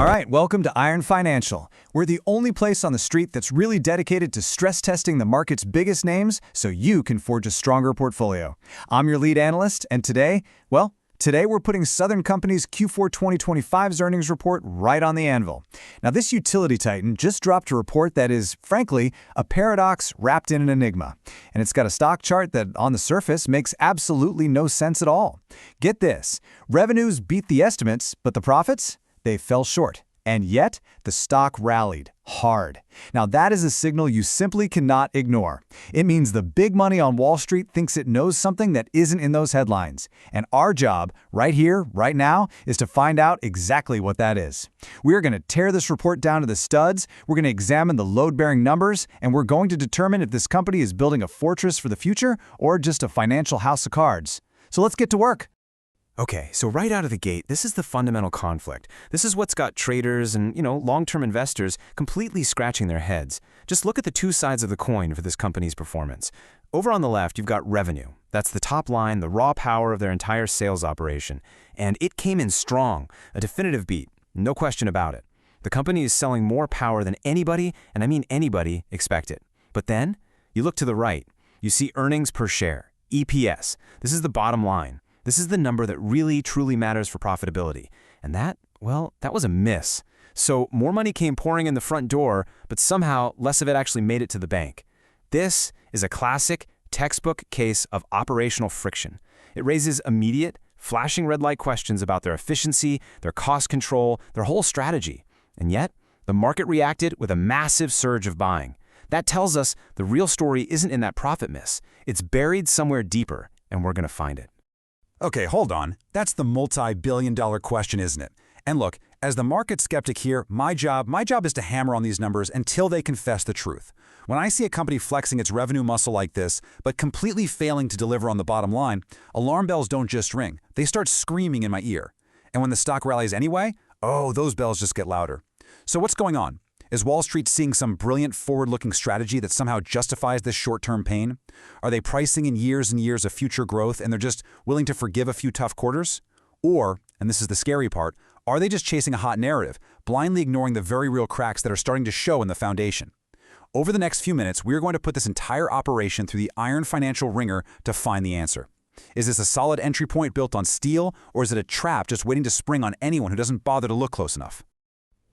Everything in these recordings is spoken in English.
All right, welcome to Iron Financial. We're the only place on the street that's really dedicated to stress testing the market's biggest names so you can forge a stronger portfolio. I'm your lead analyst, and today we're putting Southern Company's Q4 2025's earnings report right on the anvil. Now, this utility titan just dropped a report that is, frankly, a paradox wrapped in an enigma. And it's got a stock chart that, on the surface, makes absolutely no sense at all. Get this, revenues beat the estimates, but the profits? They fell short. And yet, the stock rallied hard. Now, that is a signal you simply cannot ignore. It means the big money on Wall Street thinks it knows something that isn't in those headlines. And our job, right here, right now, is to find out exactly what that is. We're going to tear this report down to the studs, we're going to examine the load-bearing numbers, and we're going to determine if this company is building a fortress for the future or just a financial house of cards. So let's get to work. Okay, so right out of the gate, this is the fundamental conflict. This is what's got traders and, long-term investors completely scratching their heads. Just look at the two sides of the coin for this company's performance. Over on the left, you've got revenue. That's the top line, the raw power of their entire sales operation. And it came in strong, a definitive beat, no question about it. The company is selling more power than anybody, and I mean anybody, expected. But then, you look to the right, you see earnings per share, EPS. This is the bottom line. This is the number that really, truly matters for profitability. And that was a miss. So more money came pouring in the front door, but somehow less of it actually made it to the bank. This is a classic, textbook case of operational friction. It raises immediate, flashing red light questions about their efficiency, their cost control, their whole strategy. And yet, the market reacted with a massive surge of buying. That tells us the real story isn't in that profit miss. It's buried somewhere deeper, and we're going to find it. Okay, hold on. That's the multi-billion-dollar question, isn't it? And look, as the market skeptic here, my job is to hammer on these numbers until they confess the truth. When I see a company flexing its revenue muscle like this, but completely failing to deliver on the bottom line, alarm bells don't just ring. They start screaming in my ear. And when the stock rallies anyway, those bells just get louder. So what's going on? Is Wall Street seeing some brilliant forward-looking strategy that somehow justifies this short-term pain? Are they pricing in years and years of future growth and they're just willing to forgive a few tough quarters? Or, and this is the scary part, are they just chasing a hot narrative, blindly ignoring the very real cracks that are starting to show in the foundation? Over the next few minutes, we're going to put this entire operation through the iron financial ringer to find the answer. Is this a solid entry point built on steel, or is it a trap just waiting to spring on anyone who doesn't bother to look close enough?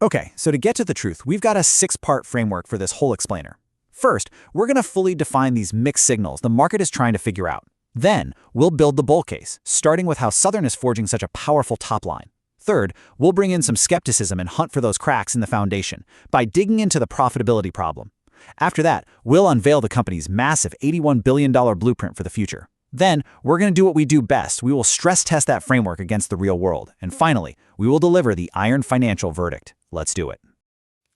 Okay, so to get to the truth, we've got a 6-part framework for this whole explainer. First, we're going to fully define these mixed signals the market is trying to figure out. Then, we'll build the bull case, starting with how Southern is forging such a powerful top line. Third, we'll bring in some skepticism and hunt for those cracks in the foundation by digging into the profitability problem. After that, we'll unveil the company's massive $81 billion blueprint for the future. Then, we're going to do what we do best. We will stress test that framework against the real world. And finally, we will deliver the iron financial verdict. Let's do it.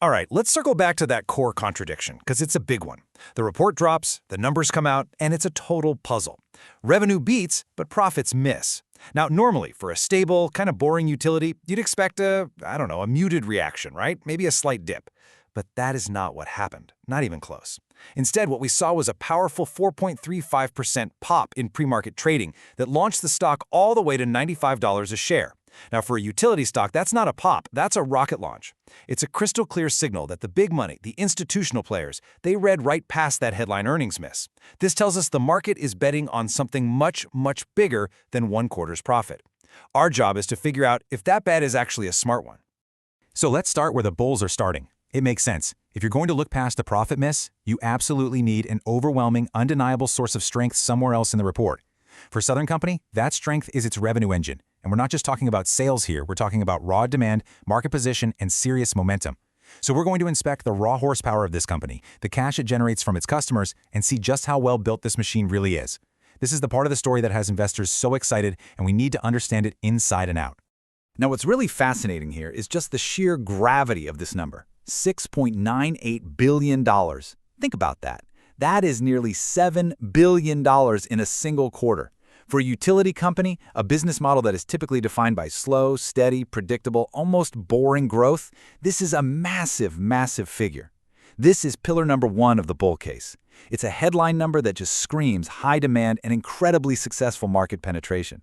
All right, let's circle back to that core contradiction, because it's a big one. The report drops, the numbers come out, and it's a total puzzle. Revenue beats, but profits miss. Now, normally, for a stable, kind of boring utility, you'd expect a muted reaction, right? Maybe a slight dip. But that is not what happened, not even close. Instead, what we saw was a powerful 4.35% pop in pre-market trading that launched the stock all the way to $95 a share. Now, for a utility stock, that's not a pop, that's a rocket launch. It's a crystal clear signal that the big money, the institutional players, they read right past that headline earnings miss. This tells us the market is betting on something much, much bigger than one quarter's profit. Our job is to figure out if that bet is actually a smart one. So let's start where the bulls are starting. It makes sense. If you're going to look past the profit miss, you absolutely need an overwhelming, undeniable source of strength somewhere else in the report. For Southern Company, that strength is its revenue engine. And we're not just talking about sales here, we're talking about raw demand, market position, and serious momentum. So we're going to inspect the raw horsepower of this company, the cash it generates from its customers, and see just how well built this machine really is. This is the part of the story that has investors so excited, and we need to understand it inside and out. Now, what's really fascinating here is just the sheer gravity of this number. $6.98 billion. Think about that. That is nearly $7 billion in a single quarter. For a utility company, a business model that is typically defined by slow, steady, predictable, almost boring growth, this is a massive, massive figure. This is pillar number 1 of the bull case. It's a headline number that just screams high demand and incredibly successful market penetration.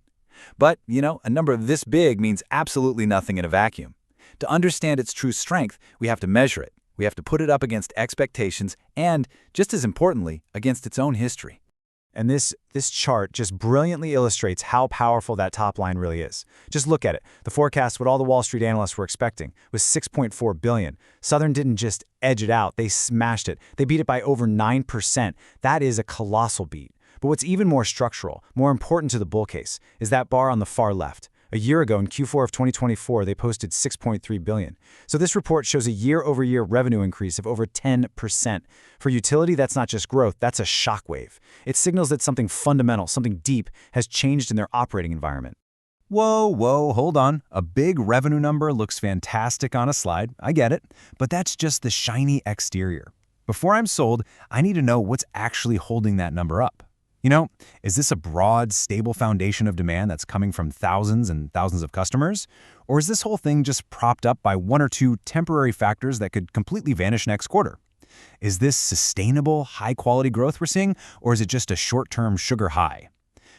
But, a number this big means absolutely nothing in a vacuum. To understand its true strength, we have to measure it. We have to put it up against expectations and, just as importantly, against its own history. And this chart just brilliantly illustrates how powerful that top line really is. Just look at it. The forecast, what all the Wall Street analysts were expecting, was $6.4 billion. Southern didn't just edge it out, they smashed it. They beat it by over 9%. That is a colossal beat. But what's even more structural, more important to the bull case, is that bar on the far left. A year ago, in Q4 of 2024, they posted $6.3 billion. So this report shows a year-over-year revenue increase of over 10%. For utility, that's not just growth, that's a shockwave. It signals that something fundamental, something deep, has changed in their operating environment. Whoa, hold on. A big revenue number looks fantastic on a slide, I get it, but that's just the shiny exterior. Before I'm sold, I need to know what's actually holding that number up. You know, is this a broad, stable foundation of demand that's coming from thousands and thousands of customers? Or is this whole thing just propped up by one or two temporary factors that could completely vanish next quarter? Is this sustainable, high-quality growth we're seeing, or is it just a short-term sugar high?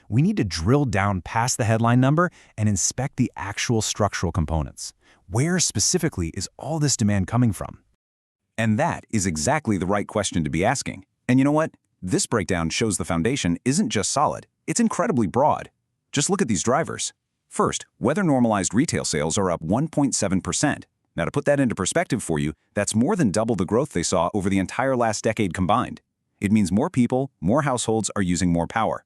We need to drill down past the headline number and inspect the actual structural components. Where specifically is all this demand coming from? And that is exactly the right question to be asking. And you know what? This breakdown shows the foundation isn't just solid, it's incredibly broad. Just look at these drivers. First, weather-normalized retail sales are up 1.7%. Now, to put that into perspective for you, that's more than double the growth they saw over the entire last decade combined. It means more people, more households are using more power.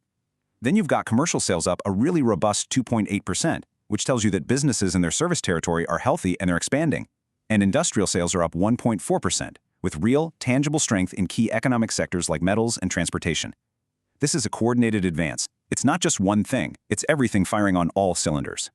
Then you've got commercial sales up a really robust 2.8%, which tells you that businesses in their service territory are healthy and they're expanding. And industrial sales are up 1.4%. with real, tangible strength in key economic sectors like metals and transportation. This is a coordinated advance. It's not just one thing, it's everything firing on all cylinders.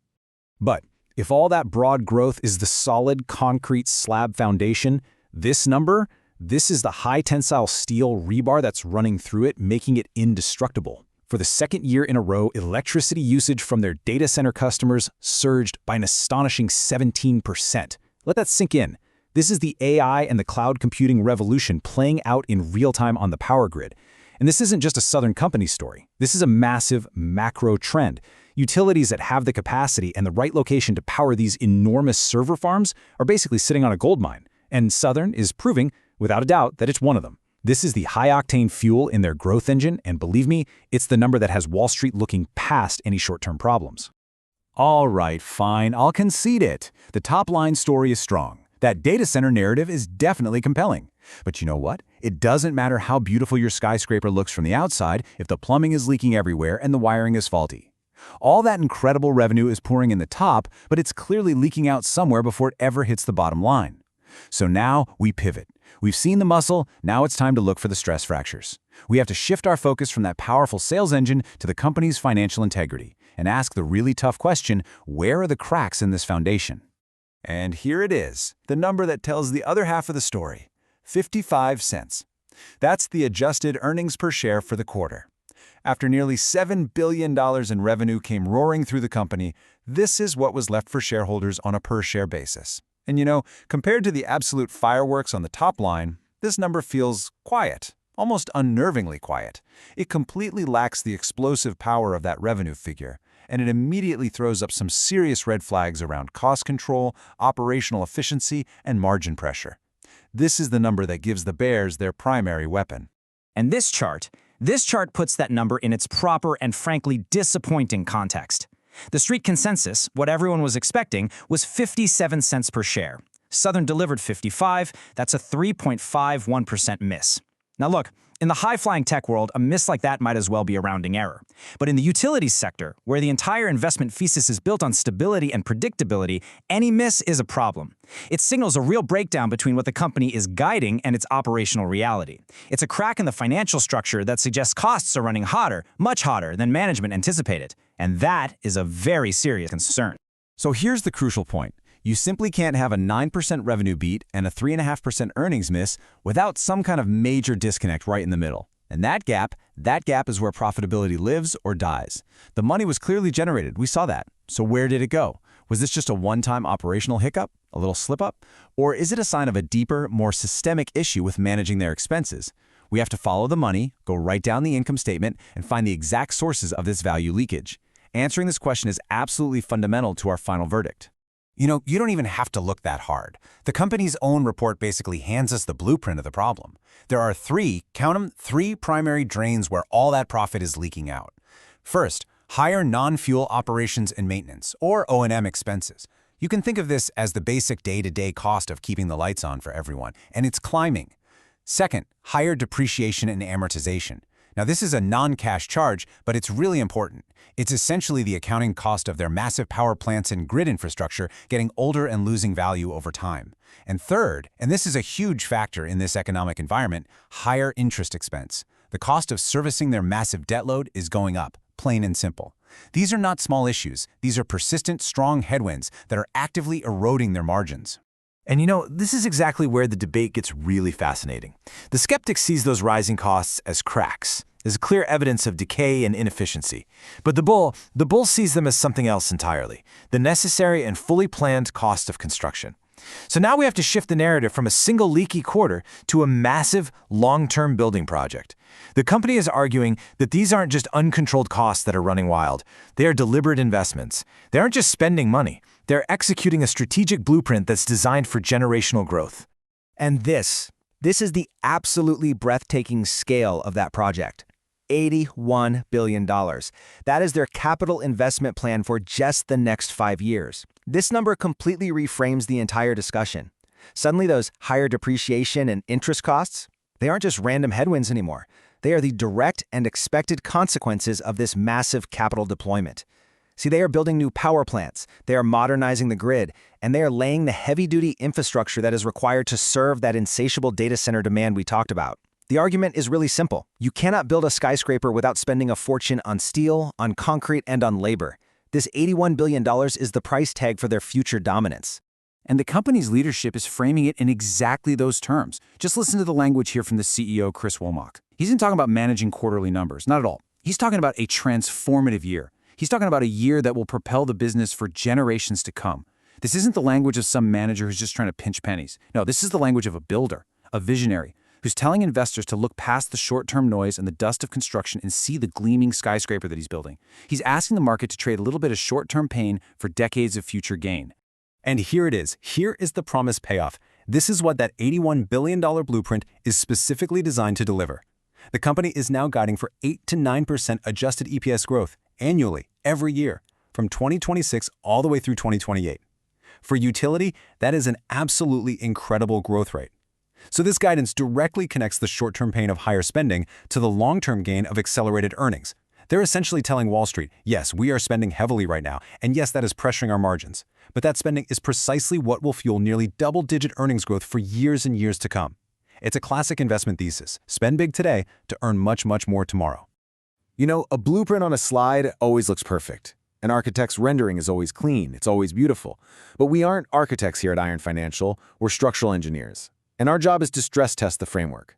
But if all that broad growth is the solid concrete slab foundation, this number, this is the high tensile steel rebar that's running through it, making it indestructible. For the second year in a row, electricity usage from their data center customers surged by an astonishing 17%. Let that sink in. This is the AI and the cloud computing revolution playing out in real time on the power grid. And this isn't just a Southern Company story. This is a massive macro trend. Utilities that have the capacity and the right location to power these enormous server farms are basically sitting on a gold mine. And Southern is proving, without a doubt, that it's one of them. This is the high-octane fuel in their growth engine, and believe me, it's the number that has Wall Street looking past any short-term problems. All right, fine, I'll concede it. The top-line story is strong. That data center narrative is definitely compelling. But you know what? It doesn't matter how beautiful your skyscraper looks from the outside if the plumbing is leaking everywhere and the wiring is faulty. All that incredible revenue is pouring in the top, but it's clearly leaking out somewhere before it ever hits the bottom line. So now we pivot. We've seen the muscle, now it's time to look for the stress fractures. We have to shift our focus from that powerful sales engine to the company's financial integrity and ask the really tough question, where are the cracks in this foundation? And here it is, the number that tells the other half of the story, 55 cents. That's the adjusted earnings per share for the quarter. After nearly $7 billion in revenue came roaring through the company, this is what was left for shareholders on a per-share basis. And you know, compared to the absolute fireworks on the top line, this number feels quiet, almost unnervingly quiet. It completely lacks the explosive power of that revenue figure, and it immediately throws up some serious red flags around cost control, operational efficiency, and margin pressure. This is the number that gives the bears their primary weapon. And this chart puts that number in its proper and frankly disappointing context. The street consensus, what everyone was expecting, was 57 cents per share. Southern delivered 55, that's a 3.51% miss. Now look, in the high-flying tech world, a miss like that might as well be a rounding error. But in the utilities sector, where the entire investment thesis is built on stability and predictability, any miss is a problem. It signals a real breakdown between what the company is guiding and its operational reality. It's a crack in the financial structure that suggests costs are running hotter, much hotter than management anticipated. And that is a very serious concern. So here's the crucial point. You simply can't have a 9% revenue beat and a 3.5% earnings miss without some kind of major disconnect right in the middle. And that gap is where profitability lives or dies. The money was clearly generated, we saw that. So where did it go? Was this just a one-time operational hiccup, a little slip-up? Or is it a sign of a deeper, more systemic issue with managing their expenses? We have to follow the money, go right down the income statement, and find the exact sources of this value leakage. Answering this question is absolutely fundamental to our final verdict. You don't even have to look that hard. The company's own report basically hands us the blueprint of the problem. There are count them, three primary drains where all that profit is leaking out. First, higher non-fuel operations and maintenance, or O&M expenses. You can think of this as the basic day-to-day cost of keeping the lights on for everyone, and it's climbing. Second, higher depreciation and amortization. Now, this is a non-cash charge, but it's really important. It's essentially the accounting cost of their massive power plants and grid infrastructure getting older and losing value over time. And third, and this is a huge factor in this economic environment, higher interest expense. The cost of servicing their massive debt load is going up, plain and simple. These are not small issues. These are persistent, strong headwinds that are actively eroding their margins. And this is exactly where the debate gets really fascinating. The skeptic sees those rising costs as cracks, as clear evidence of decay and inefficiency. But the bull sees them as something else entirely, the necessary and fully planned cost of construction. So now we have to shift the narrative from a single leaky quarter to a massive, long-term building project. The company is arguing that these aren't just uncontrolled costs that are running wild. They are deliberate investments. They aren't just spending money. They're executing a strategic blueprint that's designed for generational growth. And this is the absolutely breathtaking scale of that project. $81 billion. That is their capital investment plan for just the next 5 years. This number completely reframes the entire discussion. Suddenly those higher depreciation and interest costs, they aren't just random headwinds anymore. They are the direct and expected consequences of this massive capital deployment. See, they are building new power plants, they are modernizing the grid, and they are laying the heavy-duty infrastructure that is required to serve that insatiable data center demand we talked about. The argument is really simple. You cannot build a skyscraper without spending a fortune on steel, on concrete, and on labor. This $81 billion is the price tag for their future dominance. And the company's leadership is framing it in exactly those terms. Just listen to the language here from the CEO, Chris Womack. He isn't talking about managing quarterly numbers, not at all. He's talking about a transformative year. He's talking about a year that will propel the business for generations to come. This isn't the language of some manager who's just trying to pinch pennies. No, this is the language of a builder, a visionary, who's telling investors to look past the short-term noise and the dust of construction and see the gleaming skyscraper that he's building. He's asking the market to trade a little bit of short-term pain for decades of future gain. And here it is. Here is the promised payoff. This is what that $81 billion blueprint is specifically designed to deliver. The company is now guiding for 8 to 9% adjusted EPS growth annually, every year, from 2026 all the way through 2028. For utility, that is an absolutely incredible growth rate. So this guidance directly connects the short-term pain of higher spending to the long-term gain of accelerated earnings. They're essentially telling Wall Street, yes, we are spending heavily right now, and yes, that is pressuring our margins. But that spending is precisely what will fuel nearly double-digit earnings growth for years and years to come. It's a classic investment thesis. Spend big today to earn much, much more tomorrow. A blueprint on a slide always looks perfect. An architect's rendering is always clean, it's always beautiful. But we aren't architects here at Iron Financial, we're structural engineers. And our job is to stress test the framework.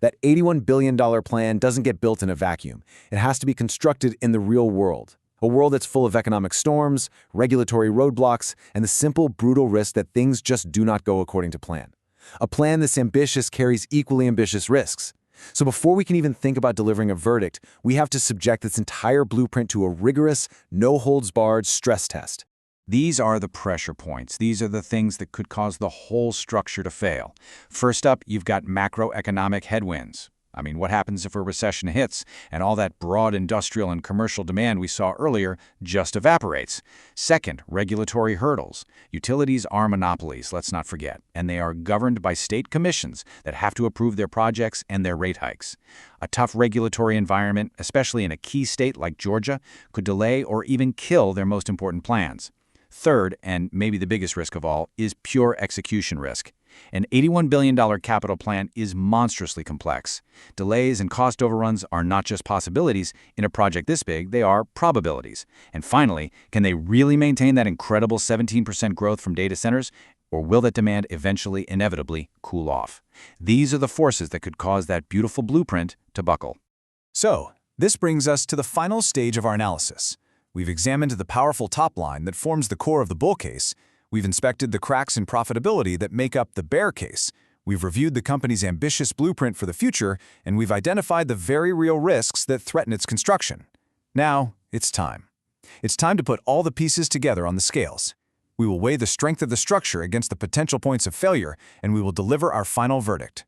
That $81 billion plan doesn't get built in a vacuum. It has to be constructed in the real world. A world that's full of economic storms, regulatory roadblocks, and the simple, brutal risk that things just do not go according to plan. A plan this ambitious carries equally ambitious risks. So before we can even think about delivering a verdict, we have to subject this entire blueprint to a rigorous, no-holds-barred stress test. These are the pressure points. These are the things that could cause the whole structure to fail. First up, you've got macroeconomic headwinds. I mean, what happens if a recession hits and all that broad industrial and commercial demand we saw earlier just evaporates? Second, regulatory hurdles. Utilities are monopolies, let's not forget, and they are governed by state commissions that have to approve their projects and their rate hikes. A tough regulatory environment, especially in a key state like Georgia, could delay or even kill their most important plans. Third, and maybe the biggest risk of all, is pure execution risk. An $81 billion capital plan is monstrously complex. Delays and cost overruns are not just possibilities. In a project this big, they are probabilities. And finally, can they really maintain that incredible 17% growth from data centers? Or will that demand eventually, inevitably, cool off? These are the forces that could cause that beautiful blueprint to buckle. So, this brings us to the final stage of our analysis. We've examined the powerful top line that forms the core of the bull case. We've inspected the cracks in profitability that make up the bear case. We've reviewed the company's ambitious blueprint for the future, and we've identified the very real risks that threaten its construction. Now, it's time. It's time to put all the pieces together on the scales. We will weigh the strength of the structure against the potential points of failure, and we will deliver our final verdict.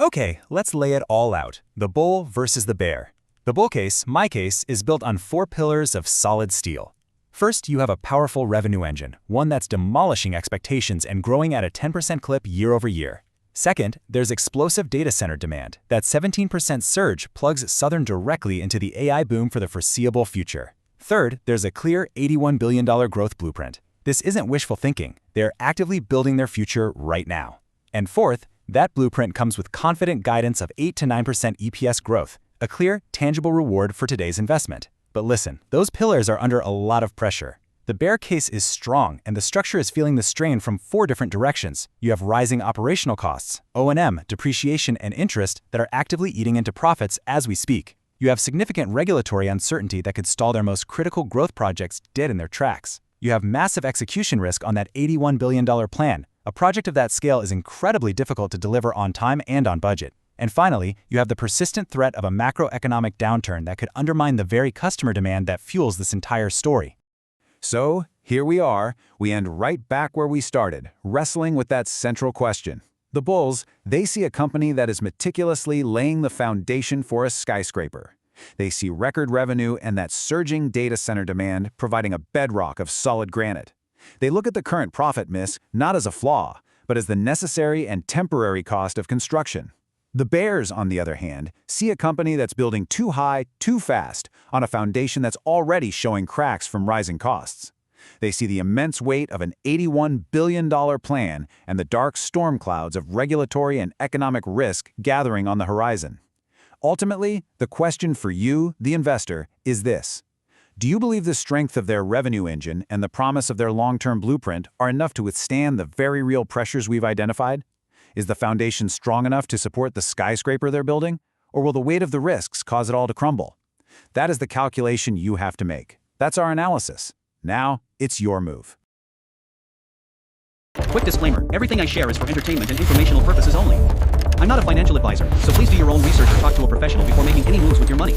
Okay, let's lay it all out. The bull versus the bear. The bull case, my case, is built on 4 pillars of solid steel. First, you have a powerful revenue engine, one that's demolishing expectations and growing at a 10% clip year over year. Second, there's explosive data center demand. That 17% surge plugs Southern directly into the AI boom for the foreseeable future. Third, there's a clear $81 billion growth blueprint. This isn't wishful thinking. They're actively building their future right now. And fourth, that blueprint comes with confident guidance of 8 to 9% EPS growth, a clear, tangible reward for today's investment. But listen, those pillars are under a lot of pressure. The bear case is strong, and the structure is feeling the strain from 4 different directions. You have rising operational costs, O&M, depreciation, and interest that are actively eating into profits as we speak. You have significant regulatory uncertainty that could stall their most critical growth projects dead in their tracks. You have massive execution risk on that $81 billion plan. A project of that scale is incredibly difficult to deliver on time and on budget. And finally, you have the persistent threat of a macroeconomic downturn that could undermine the very customer demand that fuels this entire story. So, here we are. We end right back where we started, wrestling with that central question. The bulls, they see a company that is meticulously laying the foundation for a skyscraper. They see record revenue and that surging data center demand providing a bedrock of solid granite. They look at the current profit miss not as a flaw, but as the necessary and temporary cost of construction. The bears, on the other hand, see a company that's building too high, too fast, on a foundation that's already showing cracks from rising costs. They see the immense weight of an $81 billion plan and the dark storm clouds of regulatory and economic risk gathering on the horizon. Ultimately, the question for you, the investor, is this. Do you believe the strength of their revenue engine and the promise of their long-term blueprint are enough to withstand the very real pressures we've identified? Is the foundation strong enough to support the skyscraper they're building? Or will the weight of the risks cause it all to crumble? That is the calculation you have to make. That's our analysis. Now, it's your move. Quick disclaimer, everything I share is for entertainment and informational purposes only. I'm not a financial advisor, so please do your own research or talk to a professional before making any moves with your money.